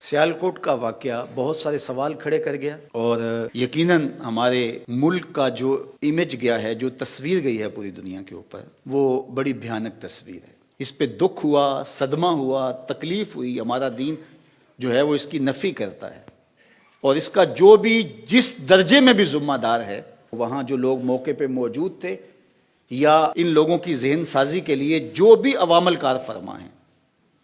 سیالکوٹ کا واقعہ بہت سارے سوال کھڑے کر گیا اور یقیناً ہمارے ملک کا جو امیج گیا ہے، جو تصویر گئی ہے پوری دنیا کے اوپر، وہ بڑی بھیانک تصویر ہے۔ اس پہ دکھ ہوا، صدمہ ہوا، تکلیف ہوئی۔ ہمارا دین جو ہے وہ اس کی نفی کرتا ہے، اور اس کا جو بھی جس درجے میں بھی ذمہ دار ہے، وہاں جو لوگ موقع پہ موجود تھے یا ان لوگوں کی ذہن سازی کے لیے جو بھی عوامل کار فرما ہیں،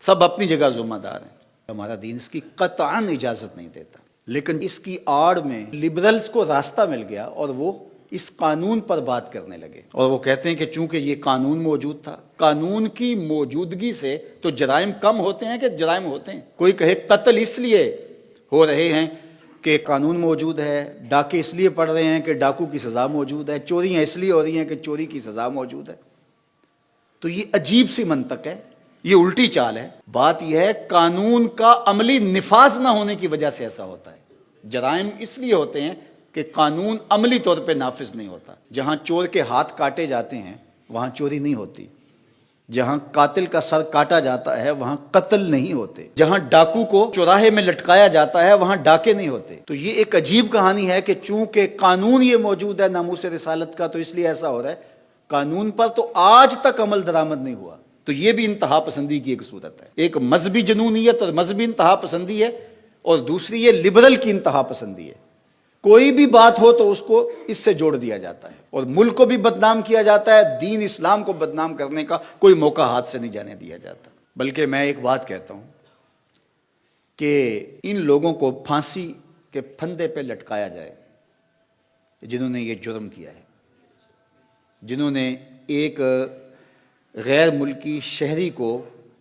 سب اپنی جگہ ذمہ دار ہیں۔ ہمارا دین اس کی قطعاً اجازت نہیں دیتا، لیکن اس کی آڑ میں لبرلز کو راستہ مل گیا اور وہ اس قانون پر بات کرنے لگے، اور وہ کہتے ہیں کہ چونکہ یہ قانون موجود تھا، قانون کی موجودگی سے تو جرائم کم ہوتے ہیں کہ جرائم ہوتے ہیں۔ کوئی کہے قتل اس لیے ہو رہے ہیں کہ قانون موجود ہے، ڈاکے اس لیے پڑ رہے ہیں کہ ڈاکو کی سزا موجود ہے، چوریاں اس لیے ہو رہی ہیں کہ چوری کی سزا موجود ہے۔ تو یہ عجیب سی منطق ہے، یہ الٹی چال ہے۔ بات یہ ہے قانون کا عملی نفاذ نہ ہونے کی وجہ سے ایسا ہوتا ہے۔ جرائم اس لیے ہوتے ہیں کہ قانون عملی طور پہ نافذ نہیں ہوتا۔ جہاں چور کے ہاتھ کاٹے جاتے ہیں وہاں چوری نہیں ہوتی، جہاں قاتل کا سر کاٹا جاتا ہے وہاں قتل نہیں ہوتے، جہاں ڈاکو کو چوراہے میں لٹکایا جاتا ہے وہاں ڈاکے نہیں ہوتے۔ تو یہ ایک عجیب کہانی ہے کہ چونکہ قانون یہ موجود ہے ناموس رسالت کا، تو اس لیے ایسا ہو رہا ہے۔ قانون پر تو آج تک عمل درآمد نہیں ہوا۔ تو یہ بھی انتہا پسندی کی ایک صورت ہے۔ ایک مذہبی جنونیت اور مذہبی انتہا پسندی ہے، اور دوسری یہ لبرل کی انتہا پسندی ہے۔ کوئی بھی بات ہو تو اس کو اس سے جوڑ دیا جاتا ہے، اور ملک کو بھی بدنام کیا جاتا ہے۔ دین اسلام کو بدنام کرنے کا کوئی موقع ہاتھ سے نہیں جانے دیا جاتا۔ بلکہ میں ایک بات کہتا ہوں کہ ان لوگوں کو پھانسی کے پھندے پہ لٹکایا جائے جنہوں نے یہ جرم کیا ہے، جنہوں نے ایک غیر ملکی شہری کو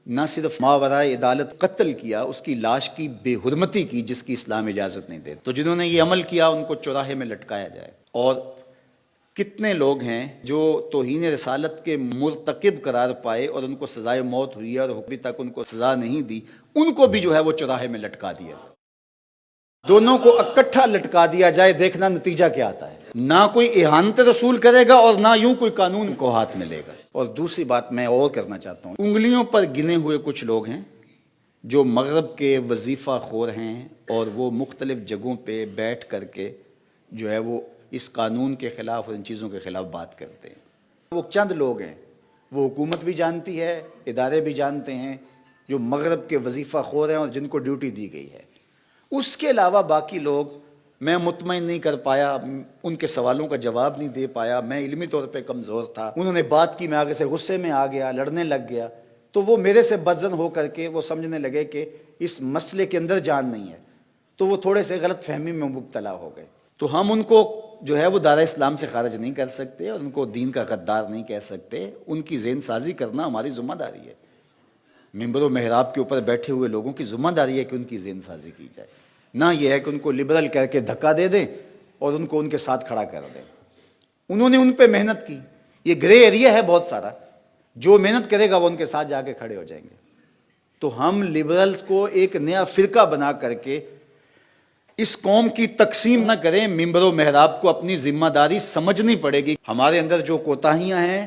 نہ صرف ماورائے عدالت قتل کیا، اس کی لاش کی بے حرمتی کی جس کی اسلام اجازت نہیں دیتا۔ تو جنہوں نے یہ عمل کیا ان کو چوراہے میں لٹکایا جائے۔ اور کتنے لوگ ہیں جو توہین رسالت کے مرتکب قرار پائے اور ان کو سزائے موت ہوئی ہے اور ابھی تک ان کو سزا نہیں دی، ان کو بھی جو ہے وہ چوراہے میں لٹکا دیا جائے۔ دونوں کو اکٹھا لٹکا دیا جائے، دیکھنا نتیجہ کیا آتا ہے۔ نہ کوئی اہانت رسول کرے گا اور نہ یوں کوئی قانون کو ہاتھ میں لے گا۔ اور دوسری بات میں اور کرنا چاہتا ہوں، انگلیوں پر گنے ہوئے کچھ لوگ ہیں جو مغرب کے وظیفہ خور ہیں، اور وہ مختلف جگہوں پہ بیٹھ کر کے جو ہے وہ اس قانون کے خلاف اور ان چیزوں کے خلاف بات کرتے ہیں۔ وہ چند لوگ ہیں، وہ حکومت بھی جانتی ہے، ادارے بھی جانتے ہیں، جو مغرب کے وظیفہ خور ہیں اور جن کو ڈیوٹی دی گئی ہے۔ اس کے علاوہ باقی لوگ میں مطمئن نہیں کر پایا، ان کے سوالوں کا جواب نہیں دے پایا، میں علمی طور پہ کمزور تھا، انہوں نے بات کی، میں آگے سے غصے میں آ گیا، لڑنے لگ گیا، تو وہ میرے سے بدظن ہو کر کے وہ سمجھنے لگے کہ اس مسئلے کے اندر جان نہیں ہے، تو وہ تھوڑے سے غلط فہمی میں مبتلا ہو گئے۔ تو ہم ان کو جو ہے وہ دائرہ اسلام سے خارج نہیں کر سکتے، اور ان کو دین کا غدار نہیں کہہ سکتے۔ ان کی ذہن سازی کرنا ہماری ذمہ داری ہے۔ ممبر و محراب کے اوپر بیٹھے ہوئے لوگوں کی ذمہ داری ہے کہ ان کی ذہن سازی کی جائے، نہ یہ ہے کہ ان کو لبرل کہہ کے دھکا دے دیں اور ان کو ان کے ساتھ کھڑا کر دیں۔ انہوں نے ان پہ محنت کی، یہ گرے ایریا ہے بہت سارا، جو محنت کرے گا وہ ان کے ساتھ جا کے کھڑے ہو جائیں گے۔ تو ہم لبرلز کو ایک نیا فرقہ بنا کر کے اس قوم کی تقسیم نہ کریں۔ ممبر و محراب کو اپنی ذمہ داری سمجھنی پڑے گی۔ ہمارے اندر جو کوتاہیاں ہیں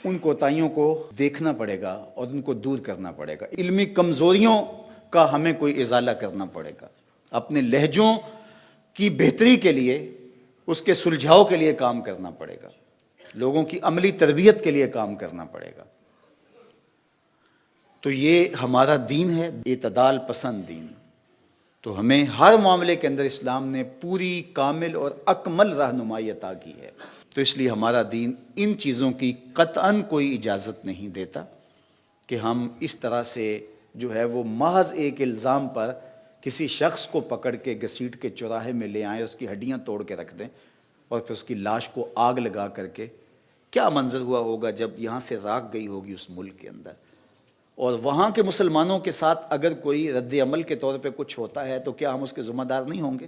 ان کوتاہیوں کو دیکھنا پڑے گا اور ان کو دور کرنا پڑے گا۔ علمی کمزوریوں کا ہمیں کوئی ازالہ کرنا پڑے گا، اپنے لہجوں کی بہتری کے لیے، اس کے سلجھاؤ کے لیے کام کرنا پڑے گا، لوگوں کی عملی تربیت کے لیے کام کرنا پڑے گا۔ تو یہ ہمارا دین ہے، اعتدال پسند دین۔ تو ہمیں ہر معاملے کے اندر اسلام نے پوری کامل اور اکمل رہنمائی عطا کی ہے۔ تو اس لیے ہمارا دین ان چیزوں کی قطعاً کوئی اجازت نہیں دیتا کہ ہم اس طرح سے جو ہے وہ محض ایک الزام پر کسی شخص کو پکڑ کے گھسیٹ کے چوراہے میں لے آئیں، اس کی ہڈیاں توڑ کے رکھ دیں، اور پھر اس کی لاش کو آگ لگا کر کے کیا منظر ہوا ہوگا جب یہاں سے راکھ گئی ہوگی اس ملک کے اندر، اور وہاں کے مسلمانوں کے ساتھ اگر کوئی رد عمل کے طور پہ کچھ ہوتا ہے تو کیا ہم اس کے ذمہ دار نہیں ہوں گے؟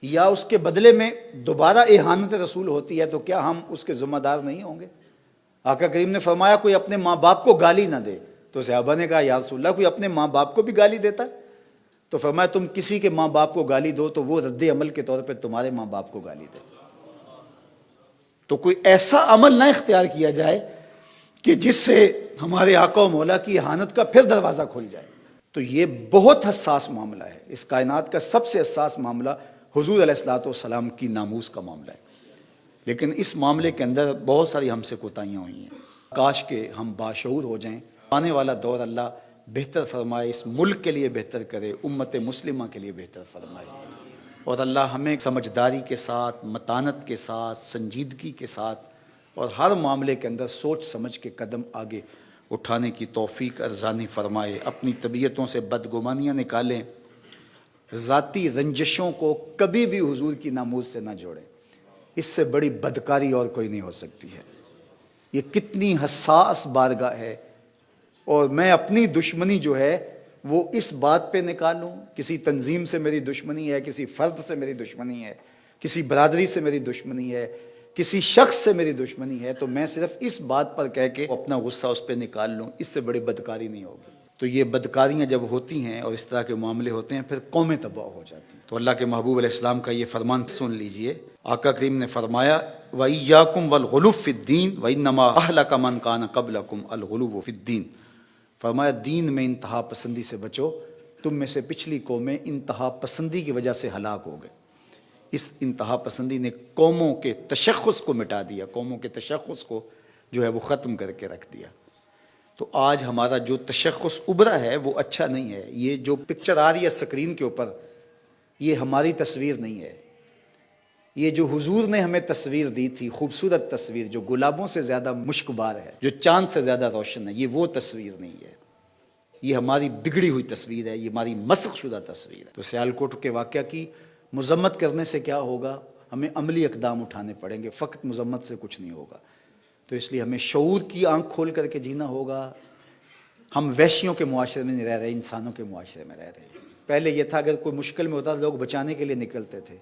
یا اس کے بدلے میں دوبارہ اہانت رسول ہوتی ہے تو کیا ہم اس کے ذمہ دار نہیں ہوں گے؟ آقا کریم نے فرمایا کوئی اپنے ماں باپ کو گالی نہ دے، تو صحابہ نے کہا یا رسول اللہ کوئی اپنے ماں باپ کو بھی گالی دیتا ہے؟ تو فرمایا تم کسی کے ماں باپ کو گالی دو تو وہ رد عمل کے طور پہ تمہارے ماں باپ کو گالی دے۔ تو کوئی ایسا عمل نہ اختیار کیا جائے کہ جس سے ہمارے آقا و مولا کی اہانت کا پھر دروازہ کھل جائے۔ تو یہ بہت حساس معاملہ ہے. اس کائنات کا سب سے حساس معاملہ حضور علیہ الصلوۃ والسلام کی ناموس کا معاملہ ہے. لیکن اس معاملے کے اندر بہت ساری ہم سے کوتاہیاں ہوئی ہیں. کاش کہ ہم باشعور ہو جائیں. آنے والا دور اللہ بہتر فرمائے، اس ملک کے لیے بہتر کرے، امت مسلمہ کے لیے بہتر فرمائے. اور اللہ ہمیں سمجھداری کے ساتھ، متانت کے ساتھ، سنجیدگی کے ساتھ اور ہر معاملے کے اندر سوچ سمجھ کے قدم آگے اٹھانے کی توفیق ارزانی فرمائے. اپنی طبیعتوں سے بدگمانیاں نکالیں. ذاتی رنجشوں کو کبھی بھی حضور کی ناموس سے نہ جوڑیں. اس سے بڑی بدکاری اور کوئی نہیں ہو سکتی ہے. یہ کتنی حساس بارگاہ ہے. اور میں اپنی دشمنی جو ہے وہ اس بات پہ نکالوں، کسی تنظیم سے میری دشمنی ہے، کسی فرد سے میری دشمنی ہے، کسی برادری سے میری دشمنی ہے، کسی شخص سے میری دشمنی ہے، تو میں صرف اس بات پر کہہ کے اپنا غصہ اس پہ نکال لوں. اس سے بڑی بدکاری نہیں ہوگی. تو یہ بدکاریاں جب ہوتی ہیں اور اس طرح کے معاملے ہوتے ہیں پھر قومیں تباہ ہو جاتی ہیں. تو اللہ کے محبوب علیہ السلام کا یہ فرمان سن لیجئے. آقا کریم نے فرمایا وَإِيَّاكُمْ وَالْغُلُوَّ فِي الدِّينِ وَإِنَّمَا أَهْلَكَ مَنْ كَانَ قَبْلَكُمْ الْغُلُوُّ فِي الدِّينِ. فرمایا دین میں انتہا پسندی سے بچو. تم میں سے پچھلی قومیں انتہا پسندی کی وجہ سے ہلاک ہو گئے. اس انتہا پسندی نے قوموں کے تشخص کو مٹا دیا، قوموں کے تشخص کو جو ہے وہ ختم کر کے رکھ دیا. تو آج ہمارا جو تشخص ابھرا ہے وہ اچھا نہیں ہے. یہ جو پکچر آ رہی ہے اسکرین کے اوپر، یہ ہماری تصویر نہیں ہے. یہ جو حضور نے ہمیں تصویر دی تھی، خوبصورت تصویر جو گلابوں سے زیادہ مشکبار ہے، جو چاند سے زیادہ روشن ہے، یہ وہ تصویر نہیں ہے. یہ ہماری بگڑی ہوئی تصویر ہے، یہ ہماری مسخ شدہ تصویر ہے. تو سیالکوٹ کے واقعہ کی مذمت کرنے سے کیا ہوگا؟ ہمیں عملی اقدام اٹھانے پڑیں گے. فقط مذمت سے کچھ نہیں ہوگا. تو اس لیے ہمیں شعور کی آنکھ کھول کر کے جینا ہوگا. ہم وحشیوں کے معاشرے میں نہیں رہ رہے، انسانوں کے معاشرے میں رہ رہے ہیں. پہلے یہ تھا اگر کوئی مشکل میں ہوتا تو لوگ بچانے کے لیے نکلتے تھے،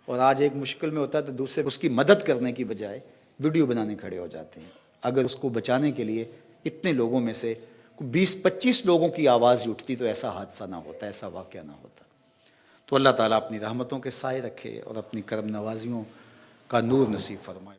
اور آج ایک مشکل میں ہوتا ہے تو دوسرے اس کی مدد کرنے کی بجائے ویڈیو بنانے کھڑے ہو جاتے ہیں. اگر اس کو بچانے کے لیے اتنے لوگوں میں سے 20-25 لوگوں کی آواز ہی اٹھتی تو ایسا حادثہ نہ ہوتا، ایسا واقعہ نہ ہوتا. تو اللہ تعالیٰ اپنی رحمتوں کے سائے رکھے اور اپنی کرم نوازیوں کا نور نصیب فرمائے.